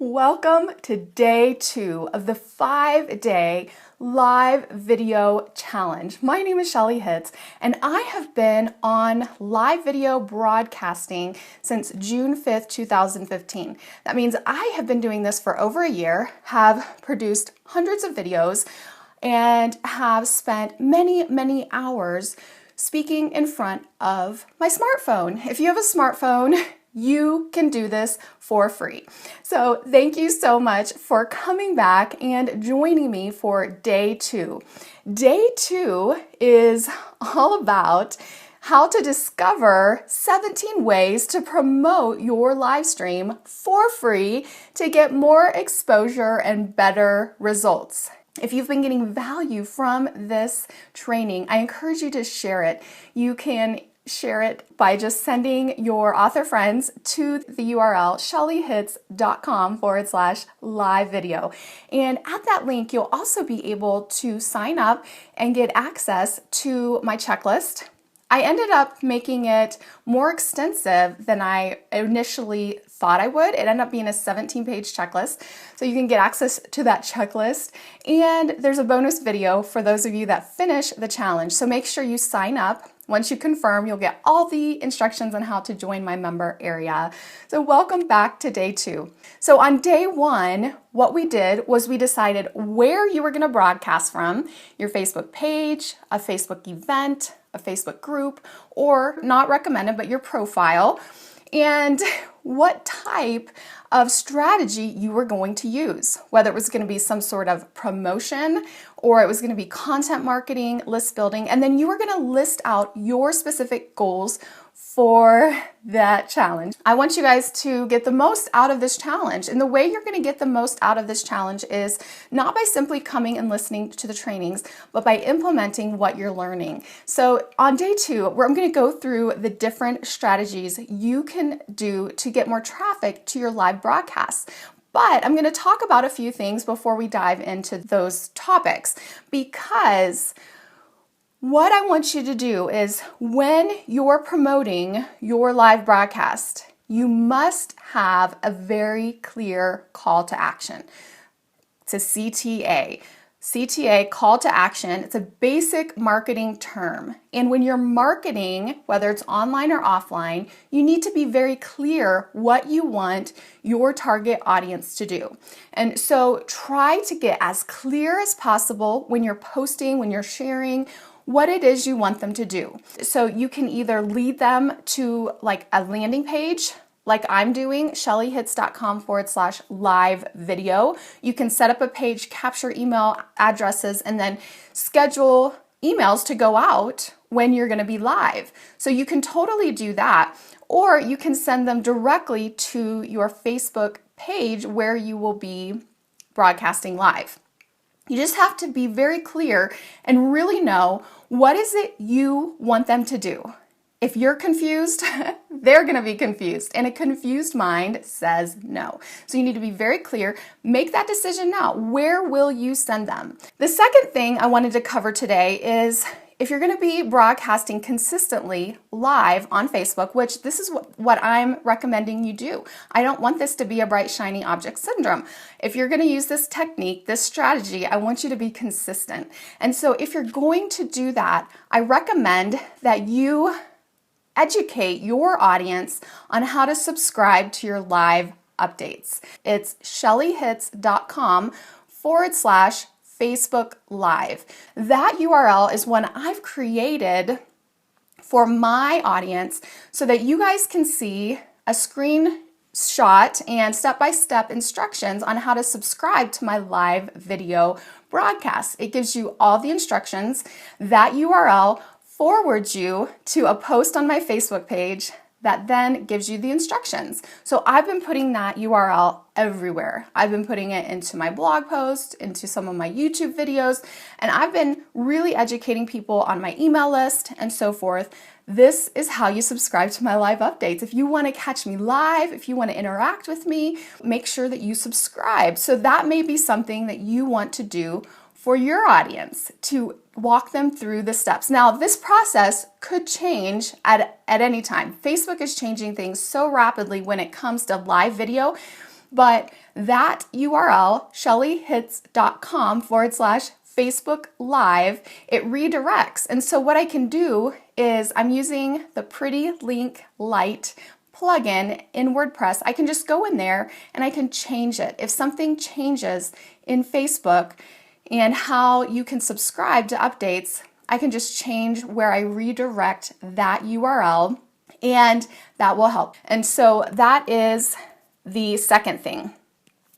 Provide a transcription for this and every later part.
Welcome to day 2 of the 5-day live video challenge. My name is Shelley Hitz, and I have been on live video broadcasting since June 5th, 2015. That means I have been doing this for over a year, have produced hundreds of videos, and have spent many hours speaking in front of my smartphone. If you have a smartphone, you can do this for free. So thank you so much for coming back and joining me for day 2. Day 2 is all about how to discover 17 ways to promote your live stream for free to get more exposure and better results. If you've been getting value from this training, I encourage you to share it. You can share it by just sending your author friends to the URL shelleyhitz.com/live video. And at that link, you'll also be able to sign up and get access to my checklist. I ended up making it more extensive than I initially thought I would. It ended up being a 17-page checklist, so you can get access to that checklist. And there's a bonus video for those of you that finish the challenge. So make sure you sign up. Once you confirm, you'll get all the instructions on how to join my member area. So welcome back to day 2. So on day 1, what we did was we decided where you were going to broadcast from, your Facebook page, a Facebook event, a Facebook group, or not recommended, but your profile, and what type of strategy you were going to use, whether it was going to be some sort of promotion or it was going to be content marketing, list building, and then you were going to list out your specific goals for that challenge. I want you guys to get the most out of this challenge. And the way you're going to get the most out of this challenge is not by simply coming and listening to the trainings, but by implementing what you're learning. So on day 2, I'm going to go through the different strategies you can do to get more traffic to your live broadcasts. But I'm going to talk about a few things before we dive into those topics, because what I want you to do is when you're promoting your live broadcast, you must have a very clear call to action. It's a CTA. CTA, call to action, it's a basic marketing term. And when you're marketing, whether it's online or offline, you need to be very clear what you want your target audience to do. And so try to get as clear as possible when you're posting, when you're sharing, what it is you want them to do. So you can either lead them to like a landing page, like I'm doing, shelleyhitz.com/live video. You can set up a page, capture email addresses, and then schedule emails to go out when you're going to be live. So you can totally do that, or you can send them directly to your Facebook page where you will be broadcasting live. You just have to be very clear and really know what is it you want them to do. If you're confused, they're going to be confused, and a confused mind says no. So you need to be very clear. Make that decision now. Where will you send them? The second thing I wanted to cover today is if you're going to be broadcasting consistently live on Facebook, which this is what I'm recommending you do. I don't want this to be a bright, shiny object syndrome. If you're going to use this technique, this strategy, I want you to be consistent. And so if you're going to do that, I recommend that you educate your audience on how to subscribe to your live updates. It's shelleyhitz.com/Facebook Live. That URL is one I've created for my audience so that you guys can see a screenshot and step-by-step instructions on how to subscribe to my live video broadcast. It gives you all the instructions. That URL forwards you to a post on my Facebook page that then gives you the instructions. So I've been putting that URL everywhere. I've been putting it into my blog post, into some of my YouTube videos, and I've been really educating people on my email list and so forth. This is how you subscribe to my live updates. If you want to catch me live, if you want to interact with me, make sure that you subscribe. So that may be something that you want to do for your audience, to walk them through the steps. Now, this process could change at any time. Facebook is changing things so rapidly when it comes to live video But that URL, shelleyhitz.com/Facebook Live, it redirects. And so what I can do is I'm using the Pretty Link Lite plugin in WordPress. I can just go in there and I can change it. If something changes in Facebook and how you can subscribe to updates, I can just change where I redirect that URL, and that will help. And so that is the second thing.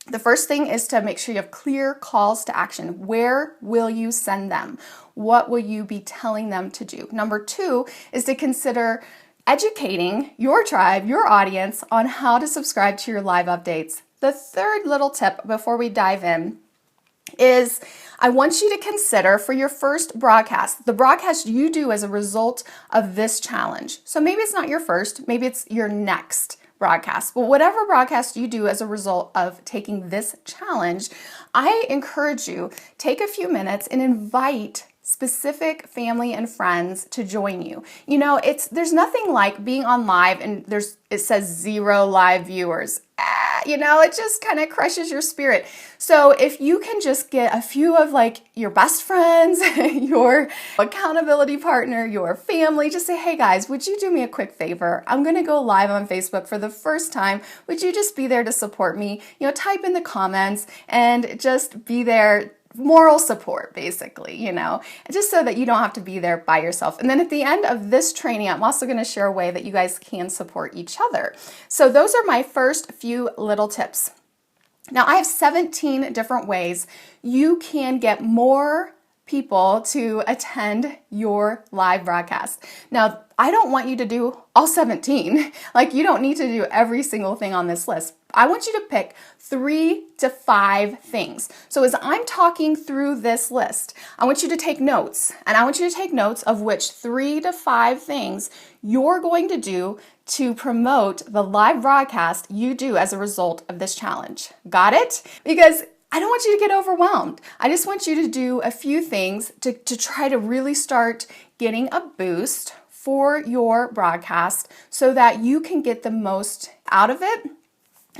The first thing is to make sure you have clear calls to action. Where will you send them? What will you be telling them to do? Number 2 is to consider educating your tribe, your audience, on how to subscribe to your live updates. The third little tip before we dive in is I want you to consider for your first broadcast, the broadcast you do as a result of this challenge. So maybe it's not your first, maybe it's your next broadcast, but whatever broadcast you do as a result of taking this challenge, I encourage you, take a few minutes and invite specific family and friends to join you. You know, there's nothing like being on live and it says 0 live viewers. You know, it just kind of crushes your spirit. So if you can just get a few of like your best friends, your accountability partner, your family, just say, hey guys, would you do me a quick favor? I'm going to go live on Facebook for the first time. Would you just be there to support me? You know, type in the comments and just be there. Moral support, basically, you know, just so that you don't have to be there by yourself. And then at the end of this training, I'm also going to share a way that you guys can support each other. So those are my first few little tips. Now I have 17 different ways you can get more people to attend your live broadcast. Now, I don't want you to do all 17. Like, you don't need to do every single thing on this list. I want you to pick 3 to 5 things. So as I'm talking through this list, I want you to take notes, and I want you to take notes of which 3 to 5 things you're going to do to promote the live broadcast you do as a result of this challenge. Got it? Because I don't want you to get overwhelmed. I just want you to do a few things to try to really start getting a boost for your broadcast so that you can get the most out of it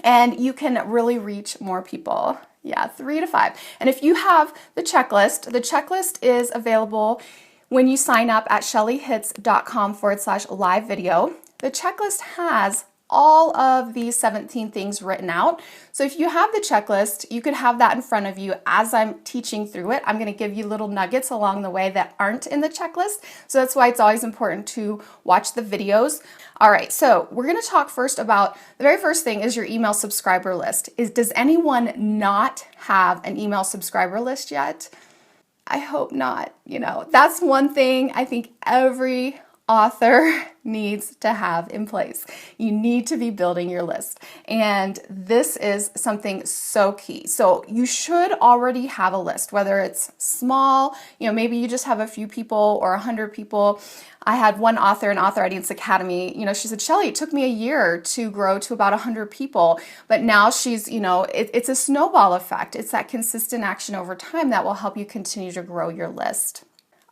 and you can really reach more people. Yeah, 3 to 5. And if you have the checklist is available when you sign up at shelleyhitz.com/live video. The checklist has all of these 17 things written out. So if you have the checklist, you could have that in front of you as I'm teaching through it. I'm going to give you little nuggets along the way that aren't in the checklist. So that's why it's always important to watch the videos. All right, so we're going to talk first about the very first thing is your email subscriber list. Does anyone not have an email subscriber list yet? I hope not. You know, that's one thing I think every author needs to have in place. You need to be building your list. And this is something so key. So you should already have a list, whether it's small, you know, maybe you just have a few people or 100 people. I had one author in Author Audience Academy, you know, she said, Shelley, it took me a year to grow to about 100 people, but now she's, you know, it's a snowball effect. It's that consistent action over time that will help you continue to grow your list.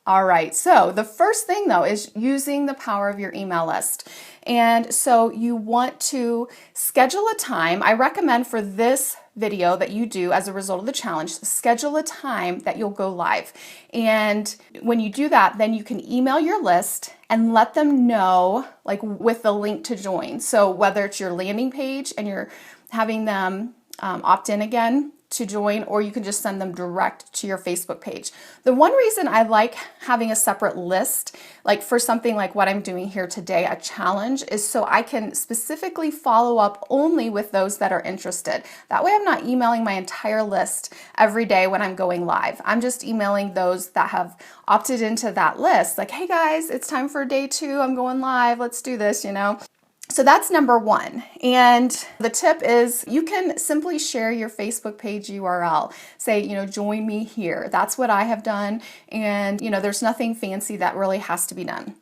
All right, so the first thing though is using the power of your email list. And so you want to schedule a time. I recommend for this video that you do as a result of the challenge, schedule a time that you'll go live. And when you do that, then you can email your list and let them know, like with the link to join. So whether it's your landing page and you're having them opt in again to join, or you can just send them direct to your Facebook page. The one reason I like having a separate list, like for something like what I'm doing here today, a challenge, is so I can specifically follow up only with those that are interested. That way I'm not emailing my entire list every day when I'm going live. I'm just emailing those that have opted into that list. Like, hey guys, it's time for day 2. I'm going live. Let's do this, you know. So that's number 1. And the tip is you can simply share your Facebook page URL. Say, you know, join me here. That's what I have done. And, you know, there's nothing fancy that really has to be done.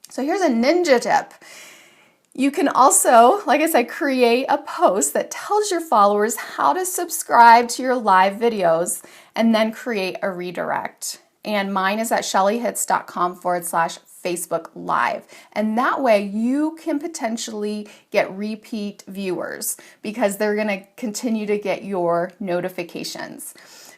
So here's a ninja tip. You can also, like I said, create a post that tells your followers how to subscribe to your live videos and then create a redirect. And mine is at shelleyhitz.com/Facebook Facebook Live. And that way you can potentially get repeat viewers because they're going to continue to get your notifications.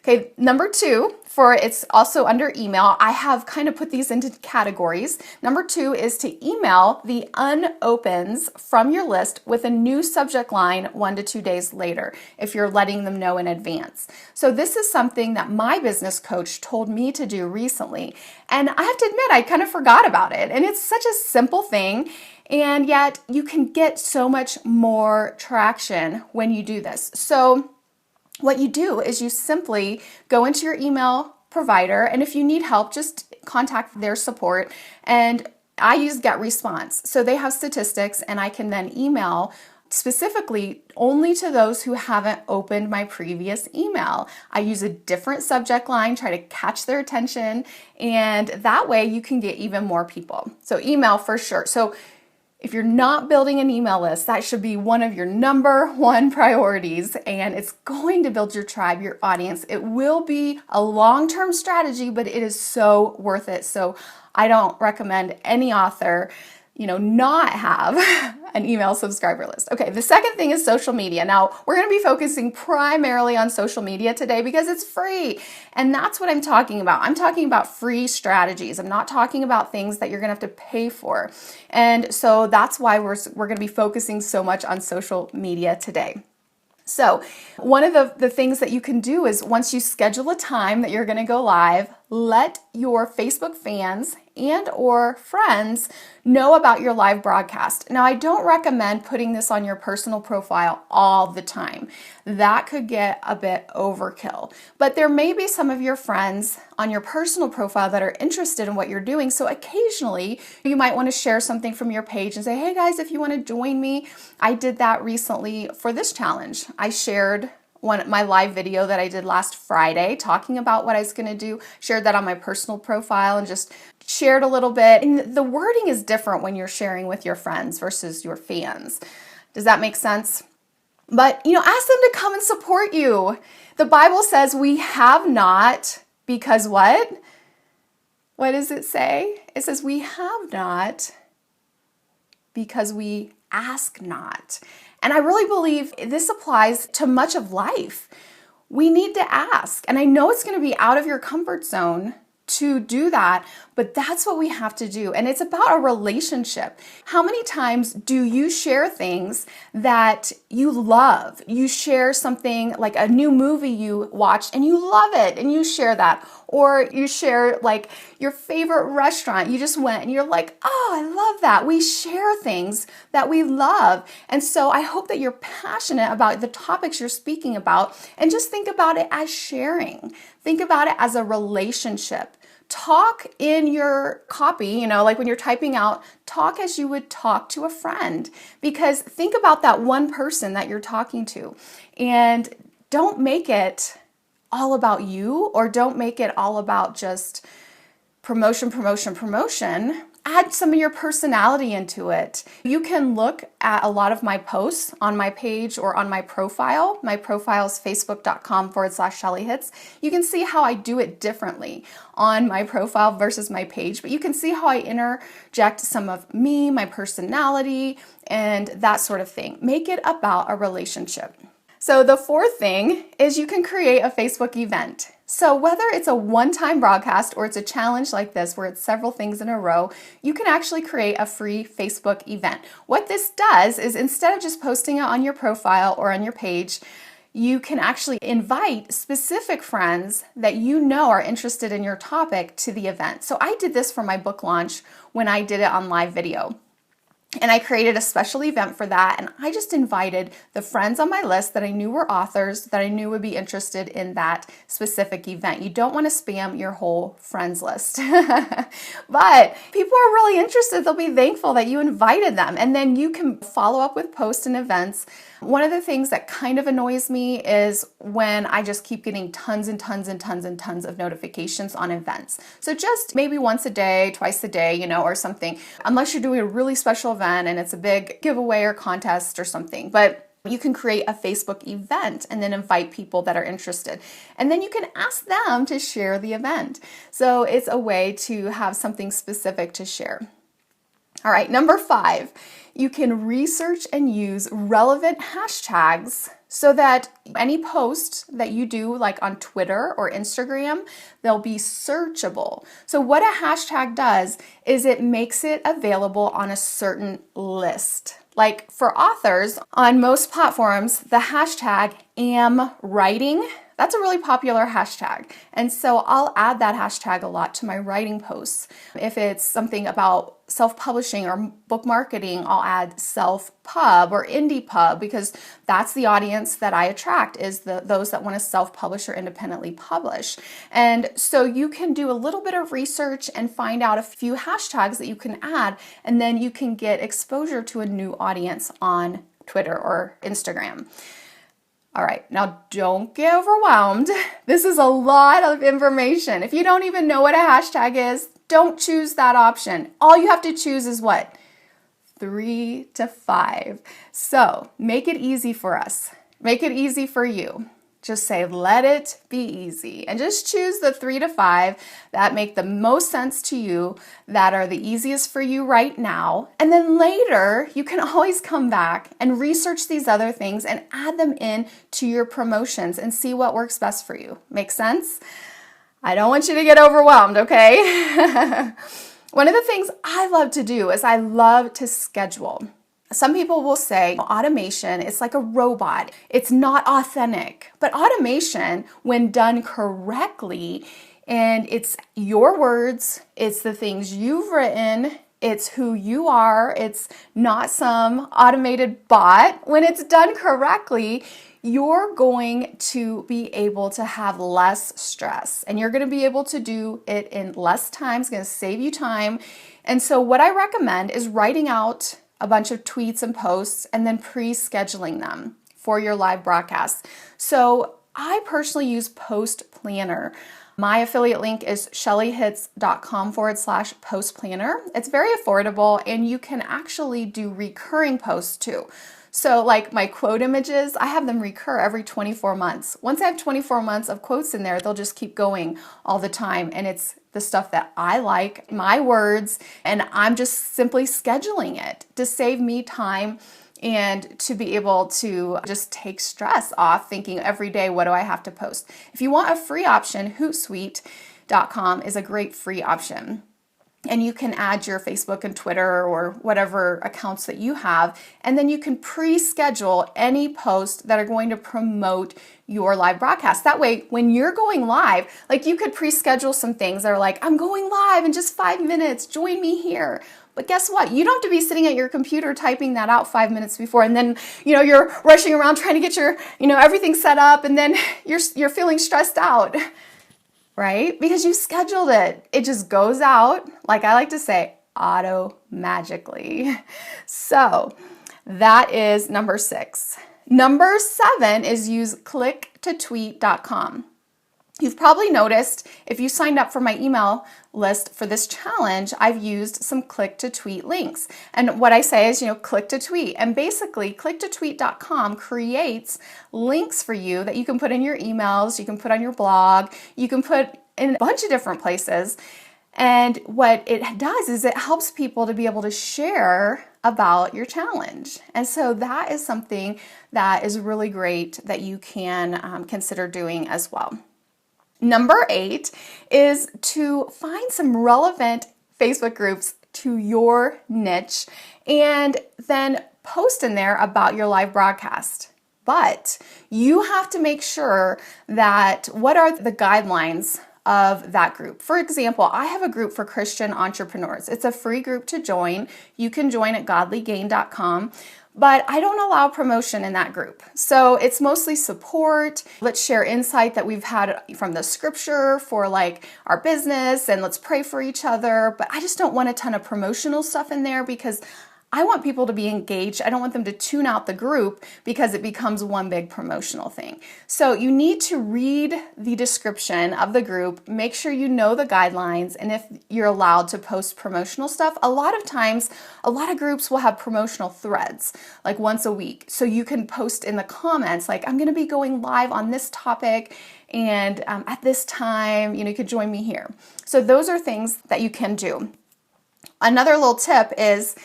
Okay, number 2, it's also under email. I have kind of put these into categories. Number 2 is to email the unopens from your list with a new subject line 1 to 2 days later, if you're letting them know in advance. So this is something that my business coach told me to do recently. And I have to admit, I kind of forgot about it. And it's such a simple thing. And yet you can get so much more traction when you do this. So what you do is you simply go into your email provider, and if you need help, just contact their support. And I use GetResponse. So they have statistics, and I can then email specifically only to those who haven't opened my previous email. I use a different subject line, try to catch their attention, and that way you can get even more people. So email for sure. So if you're not building an email list, that should be one of your number 1 priorities, and it's going to build your tribe, your audience. It will be a long-term strategy, but it is so worth it. So I don't recommend any author, not have an email subscriber list. Okay, the second thing is social media. Now, we're going to be focusing primarily on social media today because it's free. And that's what I'm talking about. I'm talking about free strategies. I'm not talking about things that you're going to have to pay for. And so that's why we're going to be focusing so much on social media today. So one of the things that you can do is once you schedule a time that you're going to go live, let your Facebook fans and or friends know about your live broadcast. Now, I don't recommend putting this on your personal profile all the time. That could get a bit overkill. But there may be some of your friends on your personal profile that are interested in what you're doing. So occasionally you might want to share something from your page and say, hey guys, if you want to join me. I did that recently for this challenge. I shared my live video that I did last Friday talking about what I was going to do, shared that on my personal profile and just shared a little bit. And the wording is different when you're sharing with your friends versus your fans. Does that make sense? But, ask them to come and support you. The Bible says we have not because what? What does it say? It says we have not because we ask not. And I really believe this applies to much of life. We need to ask. And I know it's going to be out of your comfort zone to do that, but that's what we have to do. And it's about a relationship. How many times do you share things that you love? You share something like a new movie you watched and you love it and you share that. Or you share like your favorite restaurant you just went and you're like, oh, I love that. We share things that we love. And so I hope that you're passionate about the topics you're speaking about and just think about it as sharing. Think about it as a relationship. Talk in your copy, like when you're typing out, talk as you would talk to a friend. Because think about that one person that you're talking to and don't make it all about you or don't make it all about just promotion. Add some of your personality into it. You can look at a lot of my posts on my page or on my profile. My profile is facebook.com/Shelley Hitz. You can see how I do it differently on my profile versus my page, but you can see how I interject some of me, my personality, and that sort of thing. Make it about a relationship. So the fourth thing is you can create a Facebook event. So whether it's a one-time broadcast or it's a challenge like this where it's several things in a row, you can actually create a free Facebook event. What this does is instead of just posting it on your profile or on your page, you can actually invite specific friends that you know are interested in your topic to the event. So I did this for my book launch when I did it on live video. And I created a special event for that, and I just invited the friends on my list that I knew were authors that I knew would be interested in that specific event. You don't want to spam your whole friends list. But people are really interested. They'll be thankful that you invited them, and then you can follow up with posts and events. One of the things that kind of annoys me is when I just keep getting tons and tons of notifications on events. So just maybe once a day, twice a day, or something, unless you're doing a really special event and it's a big giveaway or contest or something. But You can create a Facebook event and then invite people that are interested. And then you can ask them to share the event. So it's a way to have something specific to share. All right, number 5, you can research and use relevant hashtags so that any post that you do, like on Twitter or Instagram, they'll be searchable. So what a hashtag does is it makes it available on a certain list. Like for authors, on most platforms, the hashtag am writing, that's a really popular hashtag. And so I'll add that hashtag a lot to my writing posts. If it's something about self-publishing or book marketing, I'll add self-pub or indie pub, because that's the audience that I attract, is those that want to self-publish or independently publish. And so you can do a little bit of research and find out a few hashtags that you can add, and then you can get exposure to a new audience on Twitter or Instagram. All right, now don't get overwhelmed. This is a lot of information. If you don't even know what a hashtag is, don't choose that option. All you have to choose is what? 3 to 5. So make it easy for us. Make it easy for you. Just say, let it be easy. And just choose the 3 to 5 that make the most sense to you, that are the easiest for you right now. And then later, you can always come back and research these other things and add them in to your promotions and see what works best for you. Make sense? I don't want you to get overwhelmed, okay? One of the things I love to do is I love to schedule. Some people will say automation is like a robot. It's not authentic. But automation, when done correctly, and it's your words, it's the things you've written, it's who you are, it's not some automated bot. When it's done correctly, you're going to be able to have less stress, and you're going to be able to do it in less time. It's going to save you time. And so what I recommend is writing out a bunch of tweets and posts and then pre-scheduling them for your live broadcast. So I personally use Post Planner. My affiliate link is shelleyhitz.com/post planner. It's very affordable, and you can actually do recurring posts too. So like my quote images, I have them recur every 24 months. Once I have 24 months of quotes in there, they'll just keep going all the time. And it's the stuff that I like, my words, and I'm just simply scheduling it to save me time and to be able to just take stress off thinking every day, what do I have to post? If you want a free option, hootsuite.com is a great free option. And you can add your Facebook and Twitter or whatever accounts that you have, and then you can pre-schedule any posts that are going to promote your live broadcast. That way, when you're going live, like you could pre-schedule some things that are like, I'm going live in just 5 minutes, join me here. But guess what? You don't have to be sitting at your computer typing that out 5 minutes before, and then, you're rushing around trying to get your, everything set up, and then you're feeling stressed out. Right? Because you scheduled it. It just goes out, like I like to say, auto-magically. So that is number 6. Number 7 is use clicktotweet.com. You've probably noticed if you signed up for my email list for this challenge, I've used some click-to-tweet links. And what I say is, click to tweet. And basically, clicktotweet.com creates links for you that you can put in your emails, you can put on your blog, you can put in a bunch of different places. And what it does is it helps people to be able to share about your challenge. And so that is something that is really great that you can consider doing as well. Number 8 is to find some relevant Facebook groups to your niche and then post in there about your live broadcast. But you have to make sure that what are the guidelines of that group. For example, I have a group for Christian entrepreneurs. It's a free group to join. You can join at godlygain.com. But I don't allow promotion in that group. So it's mostly support. Let's share insight that we've had from the scripture for like our business, and let's pray for each other. But I just don't want a ton of promotional stuff in there because I want people to be engaged. I don't want them to tune out the group because it becomes one big promotional thing. So you need to read the description of the group, make sure you know the guidelines, and if you're allowed to post promotional stuff. A lot of times, a lot of groups will have promotional threads, like once a week. So you can post in the comments, like, I'm going to be going live on this topic, and at this time, you could join me here. So those are things that you can do. Another little tip is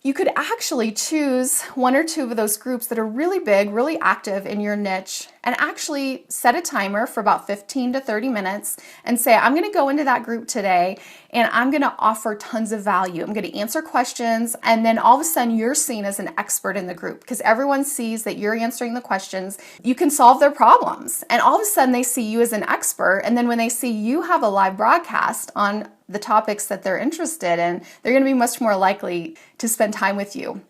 you could actually choose one or two of those groups that are really big, really active in your niche, and actually set a timer for about 15 to 30 minutes and say, I'm going to go into that group today and I'm going to offer tons of value. I'm going to answer questions, and then all of a sudden you're seen as an expert in the group because everyone sees that you're answering the questions. You can solve their problems, and all of a sudden they see you as an expert, and then when they see you have a live broadcast on the topics that they're interested in, they're going to be much more likely to spend time with you.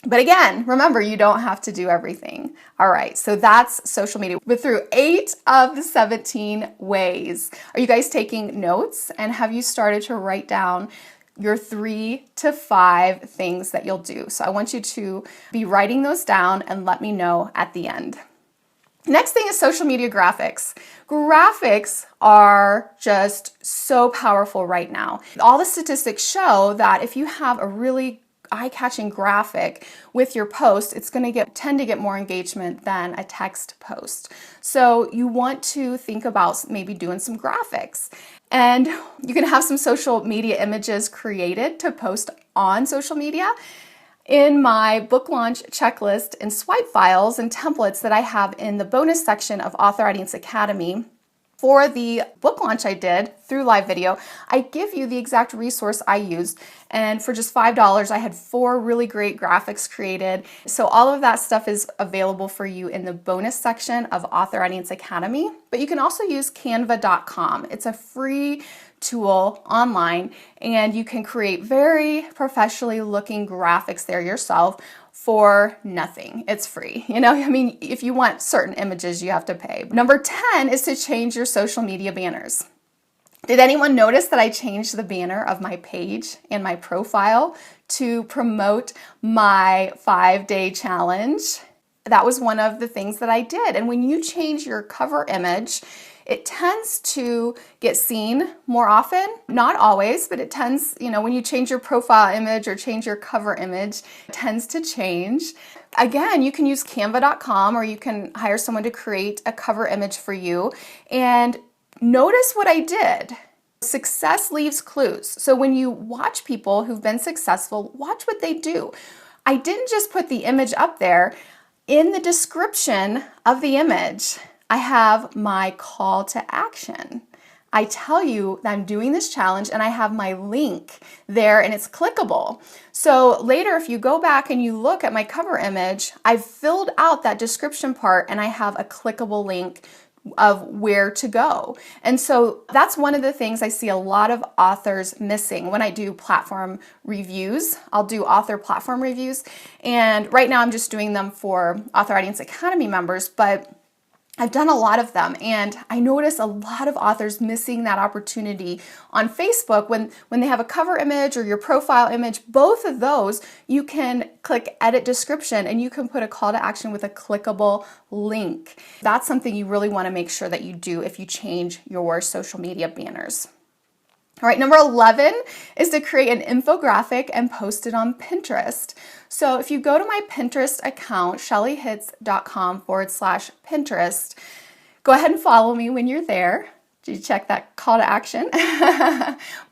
But again, remember, you don't have to do everything. All right, so that's social media. We're through 8 of the 17 ways. Are you guys taking notes? And have you started to write down your 3 to 5 things that you'll do? So I want you to be writing those down and let me know at the end. Next thing is social media graphics. Graphics are just so powerful right now. All the statistics show that if you have a really eye-catching graphic with your post, it's going to tend to get more engagement than a text post. So you want to think about maybe doing some graphics. And you can have some social media images created to post on social media. In my book launch checklist and swipe files and templates that I have in the bonus section of Author Audience Academy, for the book launch I did through live video, I give you the exact resource I used. And for just $5, I had 4 really great graphics created. So all of that stuff is available for you in the bonus section of Author Audience Academy. But you can also use canva.com. It's a free tool online, and you can create very professionally looking graphics there yourself for nothing. It's free. If you want certain images, you have to pay. Number 10 is to change your social media banners. Did anyone notice that I changed the banner of my page and my profile to promote my 5-day challenge? That was one of the things that I did. And when you change your cover image, it tends to get seen more often. Not always, but it tends, when you change your profile image or change your cover image, it tends to change. Again, you can use canva.com, or you can hire someone to create a cover image for you. And notice what I did. Success leaves clues. So when you watch people who've been successful, watch what they do. I didn't just put the image up there. In the description of the image, I have my call to action. I tell you that I'm doing this challenge, and I have my link there, and it's clickable. So later, if you go back and you look at my cover image, I've filled out that description part, and I have a clickable link of where to go. And so that's one of the things I see a lot of authors missing when I do platform reviews. I'll do author platform reviews, and right now I'm just doing them for Author Audience Academy members, but I've done a lot of them, and I notice a lot of authors missing that opportunity on Facebook when they have a cover image or your profile image. Both of those, you can click edit description and you can put a call to action with a clickable link. That's something you really want to make sure that you do if you change your social media banners. All right, number 11 is to create an infographic and post it on Pinterest. So if you go to my Pinterest account, shelleyhitz.com/Pinterest, go ahead and follow me when you're there. Did you check that call to action?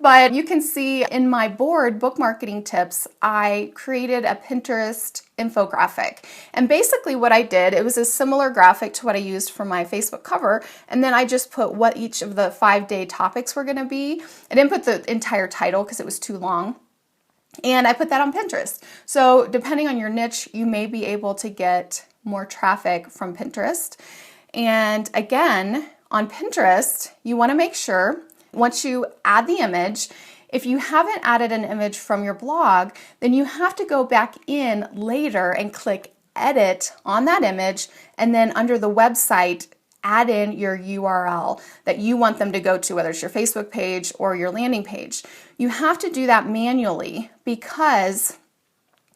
But you can see in my board, Book Marketing Tips, I created a Pinterest infographic. And basically what I did, it was a similar graphic to what I used for my Facebook cover. And then I just put what each of the 5-day topics were going to be. I didn't put the entire title because it was too long. And I put that on Pinterest. So depending on your niche, you may be able to get more traffic from Pinterest. And again, on Pinterest, you want to make sure once you add the image, if you haven't added an image from your blog, then you have to go back in later and click edit on that image, and then under the website, add in your URL that you want them to go to, whether it's your Facebook page or your landing page. You have to do that manually because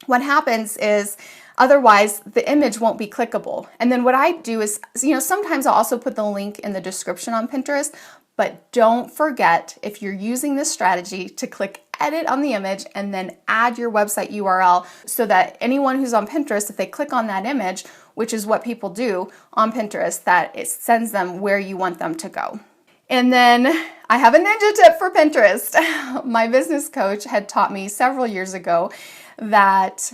what happens is otherwise the image won't be clickable. And then what I do is, sometimes I'll also put the link in the description on Pinterest, but don't forget, if you're using this strategy, to click edit on the image and then add your website URL so that anyone who's on Pinterest, if they click on that image, which is what people do on Pinterest, that it sends them where you want them to go. And then I have a ninja tip for Pinterest. My business coach had taught me several years ago that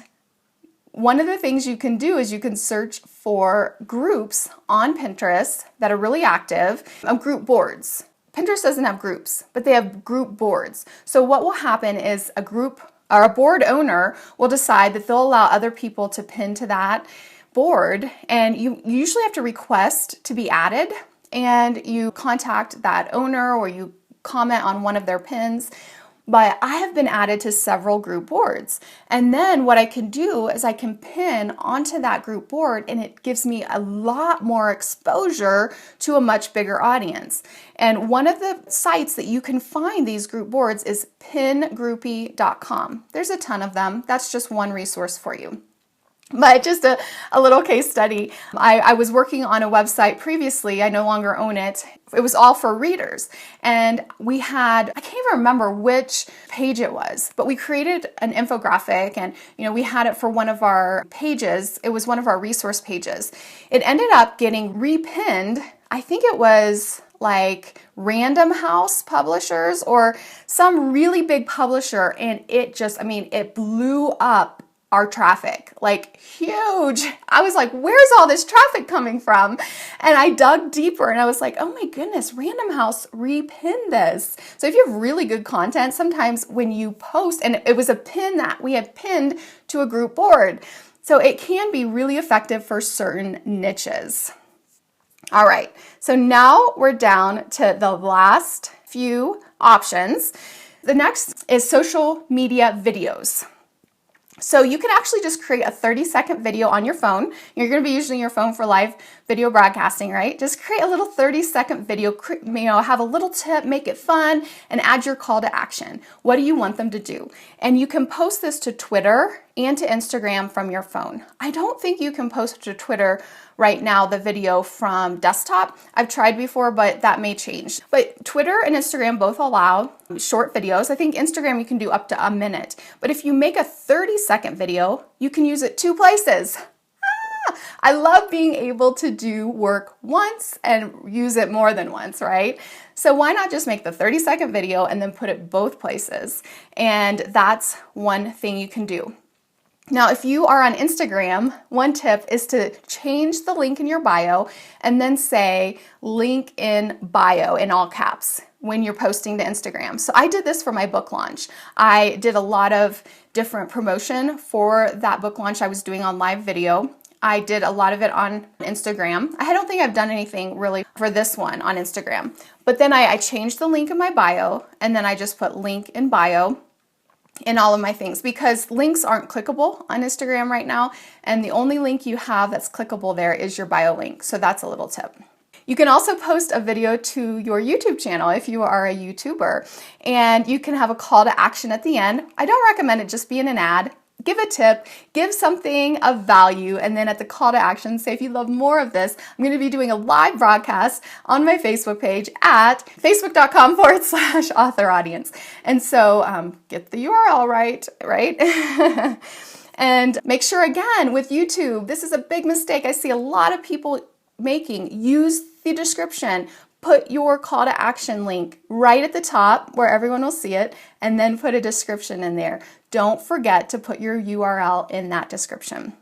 one of the things you can do is you can search for groups on Pinterest that are really active, group boards. Pinterest doesn't have groups, but they have group boards. So what will happen is a group or a board owner will decide that they'll allow other people to pin to that board, and you usually have to request to be added, and you contact that owner or you comment on one of their pins. But I have been added to several group boards. And then what I can do is I can pin onto that group board, and it gives me a lot more exposure to a much bigger audience. And one of the sites that you can find these group boards is pingroupie.com. There's a ton of them. That's just one resource for you. But just a little case study. I was working on a website previously. I no longer own it. It was all for readers. And we had, I can't even remember which page it was, but we created an infographic, and we had it for one of our pages. It was one of our resource pages. It ended up getting repinned. I think it was like Random House Publishers or some really big publisher. And it blew up our traffic, like huge. I was like, where's all this traffic coming from? And I dug deeper and I was like, oh my goodness, Random House repinned this. So if you have really good content, sometimes when you post, and it was a pin that we had pinned to a group board, so it can be really effective for certain niches. All right, so now we're down to the last few options. The next is social media videos. So you can actually just create a 30-second video on your phone. You're going to be using your phone for live video broadcasting, right? Just create a little 30-second video, have a little tip, make it fun, and add your call to action. What do you want them to do? And you can post this to Twitter and to Instagram from your phone. I don't think you can post to Twitter right now the video from desktop. I've tried before, but that may change. But Twitter and Instagram both allow short videos. I think Instagram you can do up to a minute. But if you make a 30-second video, you can use it 2 places. I love being able to do work once and use it more than once, right? So why not just make the 30-second video and then put it both places? And that's one thing you can do. Now, if you are on Instagram, one tip is to change the link in your bio and then say link in bio in all caps when you're posting to Instagram. So I did this for my book launch. I did a lot of different promotion for that book launch I was doing on live video. I did a lot of it on Instagram. I don't think I've done anything really for this one on Instagram. But then I changed the link in my bio, and then I just put link in bio in all of my things, because links aren't clickable on Instagram right now, and the only link you have that's clickable there is your bio link. So that's a little tip. You can also post a video to your YouTube channel if you are a YouTuber, and you can have a call to action at the end. I don't recommend it just being an ad. Give a tip, give something of value, and then at the call to action, say if you love more of this, I'm going to be doing a live broadcast on my Facebook page at facebook.com/author audience. And so get the URL right? And make sure, again, with YouTube, this is a big mistake I see a lot of people making. Use the description. Put your call to action link right at the top where everyone will see it, and then put a description in there. Don't forget to put your URL in that description.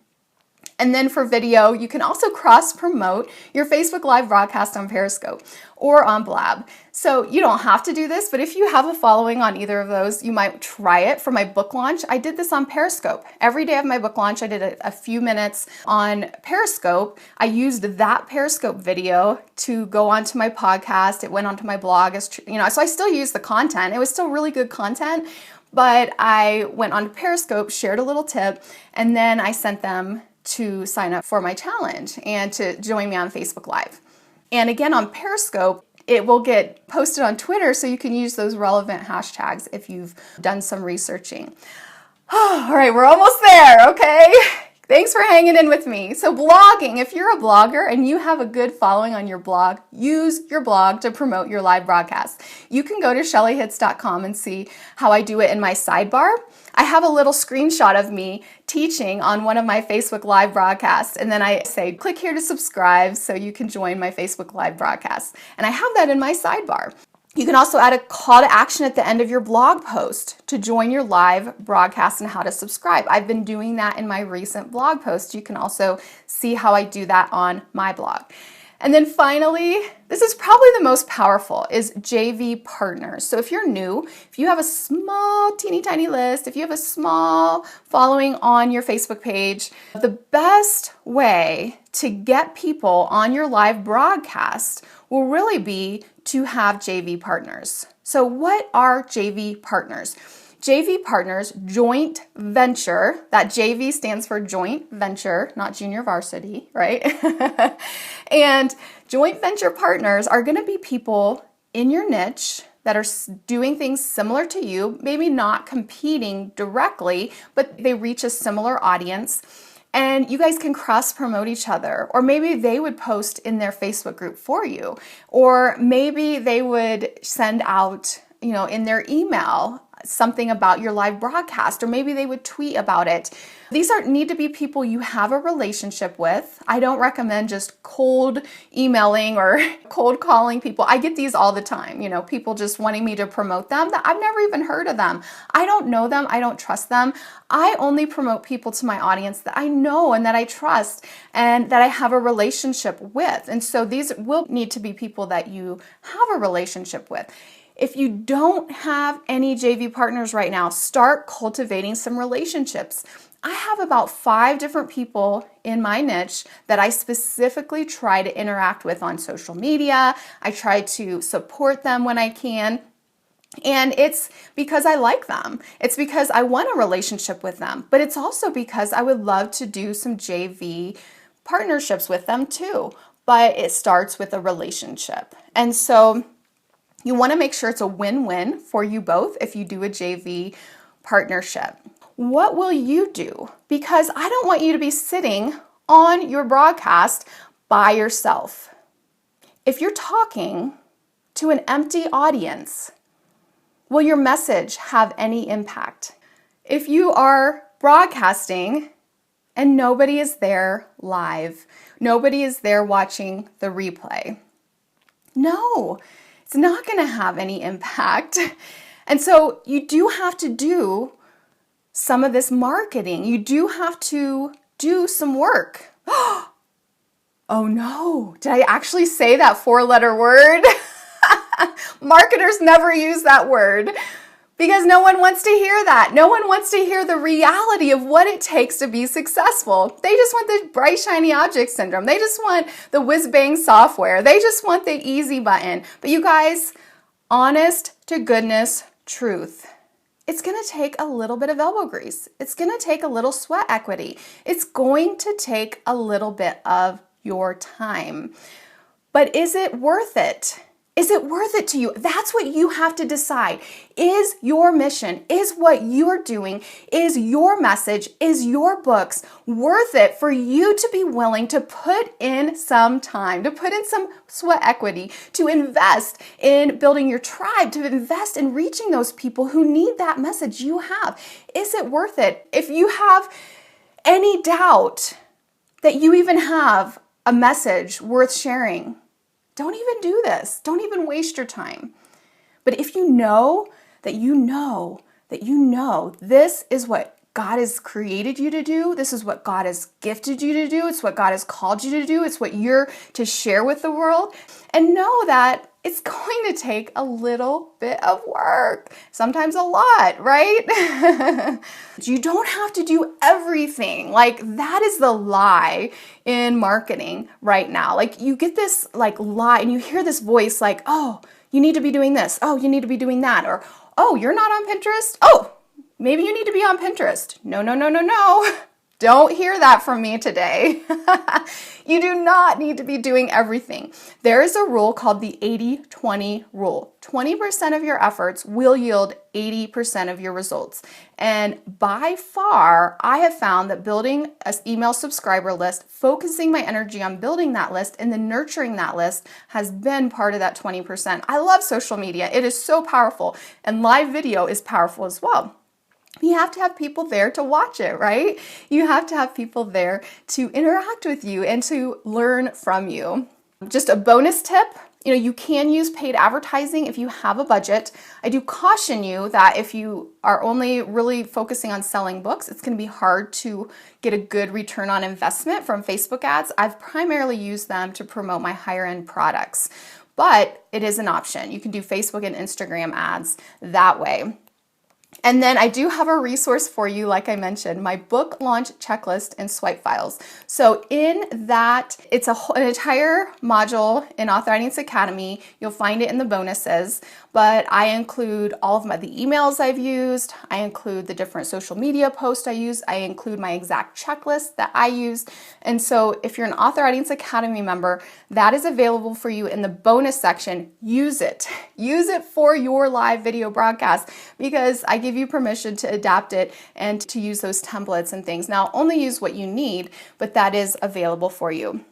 And then for video, you can also cross-promote your Facebook Live broadcast on Periscope or on Blab. So you don't have to do this, but if you have a following on either of those, you might try it. For my book launch, I did this on Periscope. Every day of my book launch, I did a few minutes on Periscope. I used that Periscope video to go onto my podcast. It went onto my blog, so I still use the content. It was still really good content, but I went on Periscope, shared a little tip, and then I sent them to sign up for my challenge and to join me on Facebook Live. And again, on Periscope, it will get posted on Twitter, so you can use those relevant hashtags if you've done some researching. All right, we're almost there, okay? Thanks for hanging in with me. So blogging, if you're a blogger and you have a good following on your blog, use your blog to promote your live broadcast. You can go to shelleyhitz.com and see how I do it in my sidebar. I have a little screenshot of me teaching on one of my Facebook live broadcasts, and then I say, click here to subscribe so you can join my Facebook live broadcast. And I have that in my sidebar. You can also add a call to action at the end of your blog post to join your live broadcast and how to subscribe. I've been doing that in my recent blog post. You can also see how I do that on my blog. And then finally, this is probably the most powerful, is JV partners. So if you're new, if you have a small, teeny tiny list, if you have a small following on your Facebook page, the best way to get people on your live broadcast will really be to have JV partners. So what are JV partners? JV partners, joint venture, that JV stands for joint venture, not junior varsity, right? And joint venture partners are going to be people in your niche that are doing things similar to you, maybe not competing directly, but they reach a similar audience. And you guys can cross promote each other, or maybe they would post in their Facebook group for you, or maybe they would send out, in their email something about your live broadcast, or maybe they would tweet about it. These need to be people you have a relationship with. I don't recommend just cold emailing or cold calling people. I get these all the time, people just wanting me to promote them that I've never even heard of them. I don't know them. I don't trust them. I only promote people to my audience that I know and that I trust and that I have a relationship with. And so these will need to be people that you have a relationship with. If you don't have any JV partners right now, start cultivating some relationships. I have about 5 different people in my niche that I specifically try to interact with on social media. I try to support them when I can. And it's because I like them. It's because I want a relationship with them. But it's also because I would love to do some JV partnerships with them too. But it starts with a relationship. And so you want to make sure it's a win-win for you both if you do a JV partnership. What will you do? Because I don't want you to be sitting on your broadcast by yourself. If you're talking to an empty audience, will your message have any impact? If you are broadcasting and nobody is there live, nobody is there watching the replay, no, it's not going to have any impact. And so you do have to do some of this marketing. You do have to do some work. Oh no, did I actually say that 4-letter word? Marketers never use that word because no one wants to hear that. No one wants to hear the reality of what it takes to be successful. They just want the bright, shiny object syndrome. They just want the whiz-bang software. They just want the easy button. But you guys, honest to goodness truth, it's going to take a little bit of elbow grease. It's going to take a little sweat equity. It's going to take a little bit of your time. But is it worth it? Is it worth it to you? That's what you have to decide. Is your mission, is what you're doing, is your message, is your books worth it for you to be willing to put in some time, to put in some sweat equity, to invest in building your tribe, to invest in reaching those people who need that message you have? Is it worth it? If you have any doubt that you even have a message worth sharing, don't even do this. Don't even waste your time. But if you know that this is what God has created you to do, this is what God has gifted you to do, it's what God has called you to do, it's what you're to share with the world, and know that it's going to take a little bit of work, sometimes a lot, right? You don't have to do everything. Like, that is the lie in marketing right now. Like, you get this lie and you hear this voice like, oh, you need to be doing this. Oh, you need to be doing that. Or, oh, you're not on Pinterest. Oh, maybe you need to be on Pinterest. No. Don't hear that from me today. You do not need to be doing everything. There is a rule called the 80-20 rule. 20% of your efforts will yield 80% of your results. And by far, I have found that building an email subscriber list, focusing my energy on building that list and then nurturing that list has been part of that 20%. I love social media. It is so powerful. And live video is powerful as well. You have to have people there to watch it, right? You have to have people there to interact with you and to learn from you. Just a bonus tip, you can use paid advertising if you have a budget. I do caution you that if you are only really focusing on selling books, it's going to be hard to get a good return on investment from Facebook ads. I've primarily used them to promote my higher end products, but it is an option. You can do Facebook and Instagram ads that way. And then I do have a resource for you, like I mentioned, my book launch checklist and swipe files. So in that, it's an entire module in Author Audience Academy. You'll find it in the bonuses, but I include all of the emails I've used. I include the different social media posts I use. I include my exact checklist that I use. And so if you're an Author Audience Academy member, that is available for you in the bonus section. Use it. Use it for your live video broadcast because I give you permission to adapt it and to use those templates and things. Now, only use what you need, but that is available for you.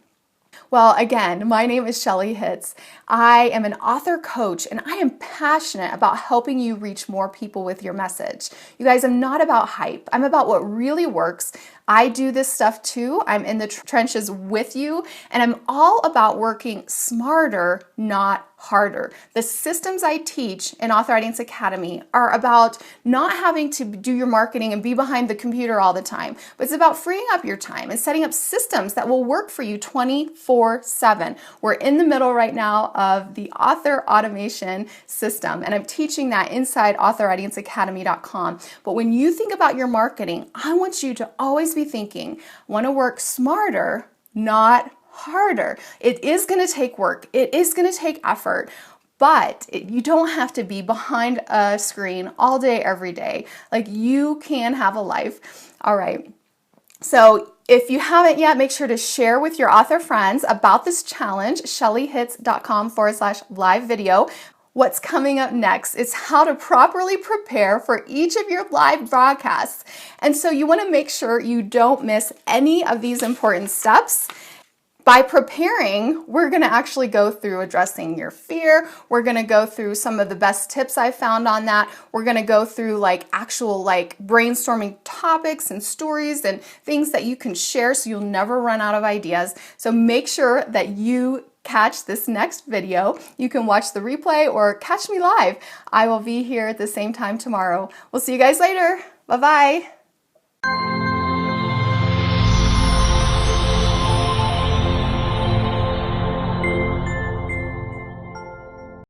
Well, again, my name is Shelley Hitz. I am an author coach and I am passionate about helping you reach more people with your message. You guys, I'm not about hype. I'm about what really works. I do this stuff too. I'm in the trenches with you, and I'm all about working smarter, not harder. The systems I teach in Author Audience Academy are about not having to do your marketing and be behind the computer all the time, but it's about freeing up your time and setting up systems that will work for you 24/7. We're in the middle right now of the author automation system, and I'm teaching that inside authoraudienceacademy.com. But when you think about your marketing, I want you to always be thinking, I want to work smarter, not harder. It is going to take work. It is going to take effort, but you don't have to be behind a screen all day, every day. Like, you can have a life. All right. So if you haven't yet, make sure to share with your author friends about this challenge, shelleyhitz.com/live video. What's coming up next is how to properly prepare for each of your live broadcasts. And so you want to make sure you don't miss any of these important steps. By preparing, we're going to actually go through addressing your fear. We're going to go through some of the best tips I found on that. We're going to go through actual brainstorming topics and stories and things that you can share so you'll never run out of ideas. So make sure that you catch this next video. You can watch the replay or catch me live. I will be here at the same time tomorrow. We'll see you guys later. Bye-bye.